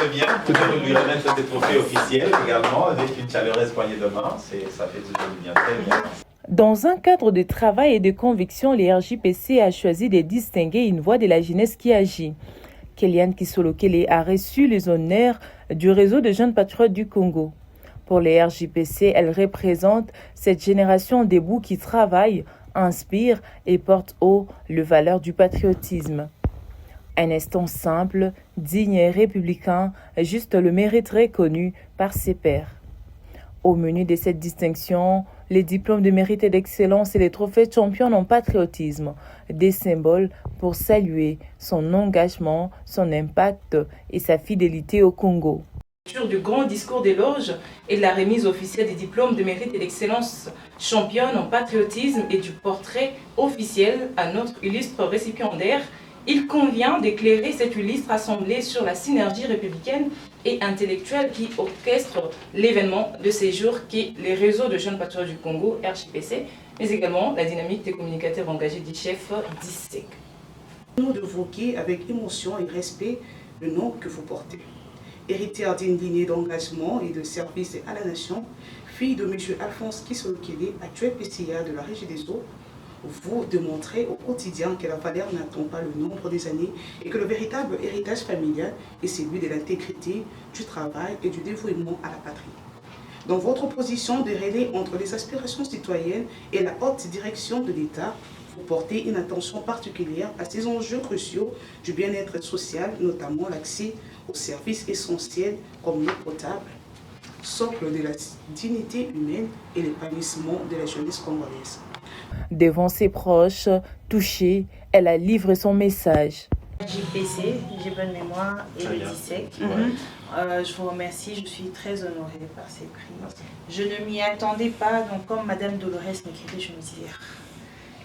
très bien. Pouvez-vous lui remettre des trophées officiels également avec une chaleureuse poignée de main. Ça fait toujours du bien, très bien. Dans un cadre de travail et de conviction, les RJPC a choisi de distinguer une voix de la jeunesse qui agit. Kéliane Kisolokele a reçu les honneurs du réseau de jeunes patriotes du Congo. Pour les RJPC, elle représente cette génération debout qui travaille, inspire et porte haut les valeurs du patriotisme. Un instant simple, digne et républicain, juste le mérite reconnu par ses pairs. Au menu de cette distinction, les diplômes de mérite et d'excellence et les trophées de champion en patriotisme, des symboles pour saluer son engagement, son impact et sa fidélité au Congo. Du grand discours d'éloge et de la remise officielle des diplômes de mérite et d'excellence championne en patriotisme et du portrait officiel à notre illustre récipiendaire, il convient d'éclairer cette illustre assemblée sur la synergie républicaine et intellectuelle qui orchestre l'événement de ces jours qui est les réseaux de jeunes patriotes du Congo, RJPC, mais également la dynamique des communicateurs engagés du chef d'ISEC. Nous d'évoquer avec émotion et respect le nom que vous portez. Héritière d'une lignée d'engagement et de service à la nation, fille de M. Alphonse Kisolokele, actuel PCA de la Régie des Eaux, vous démontrez au quotidien que la valeur n'attend pas le nombre des années et que le véritable héritage familial est celui de l'intégrité, du travail et du dévouement à la patrie. Dans votre position de relais entre les aspirations citoyennes et la haute direction de l'État, vous portez une attention particulière à ces enjeux cruciaux du bien-être social, notamment l'accès aux services essentiels comme l'eau potable, socle de la dignité humaine et l'épanouissement de la jeunesse congolaise. Devant ses proches, touchée, elle a livré son message. JPC, j'ai bonne mémoire, et le DISEC. Je vous remercie, je suis très honorée par ces prix. Je ne m'y attendais pas, donc comme Madame Dolores m'écrivait, je me disais,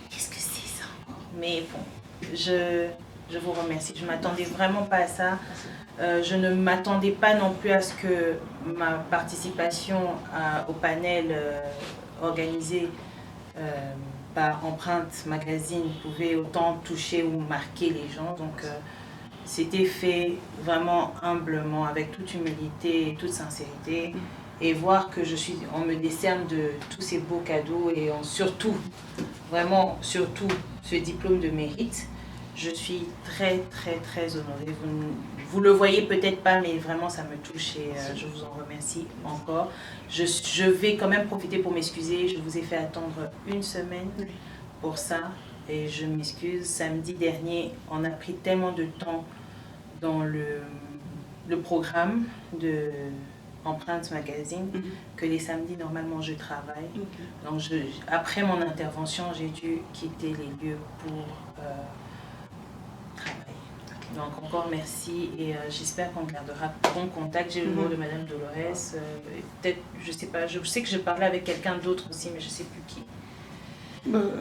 qu'est-ce que c'est ça? Mais bon, je vous remercie, je ne m'attendais vraiment pas à ça. Je ne m'attendais pas non plus à ce que ma participation au panel organisé par Empreinte Magazine pouvait autant toucher ou marquer les gens. Donc c'était fait vraiment humblement, avec toute humilité et toute sincérité. Et voir que on me décerne de tous ces beaux cadeaux et surtout, vraiment surtout, ce diplôme de mérite, je suis très très très honorée. Vous le voyez peut-être pas, mais vraiment ça me touche et je vous en remercie encore. Je vais quand même profiter pour m'excuser. Je vous ai fait attendre une semaine pour ça et je m'excuse. Samedi dernier, on a pris tellement de temps dans le programme de Empreinte Magazine que les samedis, normalement, je travaille. Donc, après mon intervention, j'ai dû quitter les lieux pour travailler. Donc, encore merci et j'espère qu'on gardera bon contact. J'ai le numéro de Madame Dolores. Peut-être, je sais pas, je sais que je parlais avec quelqu'un d'autre aussi, mais je sais plus qui.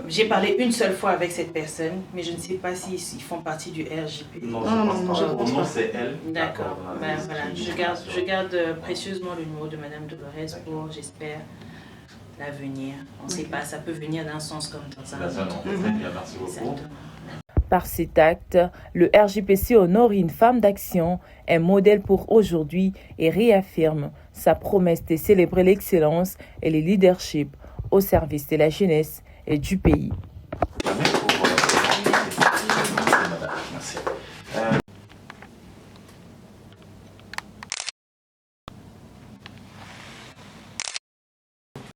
J'ai parlé une seule fois avec cette personne, mais je ne sais pas s'ils font partie du RJP. Non, je pense pas. C'est elle. D'accord. Ben, voilà. Je garde précieusement le numéro de Madame Dolores pour, j'espère, l'avenir. On ne sait pas, ça peut venir d'un sens comme dans un autre. Très bien, merci beaucoup. Par cet acte, le RJPC honore une femme d'action, un modèle pour aujourd'hui et réaffirme sa promesse de célébrer l'excellence et le leadership au service de la jeunesse et du pays. Merci.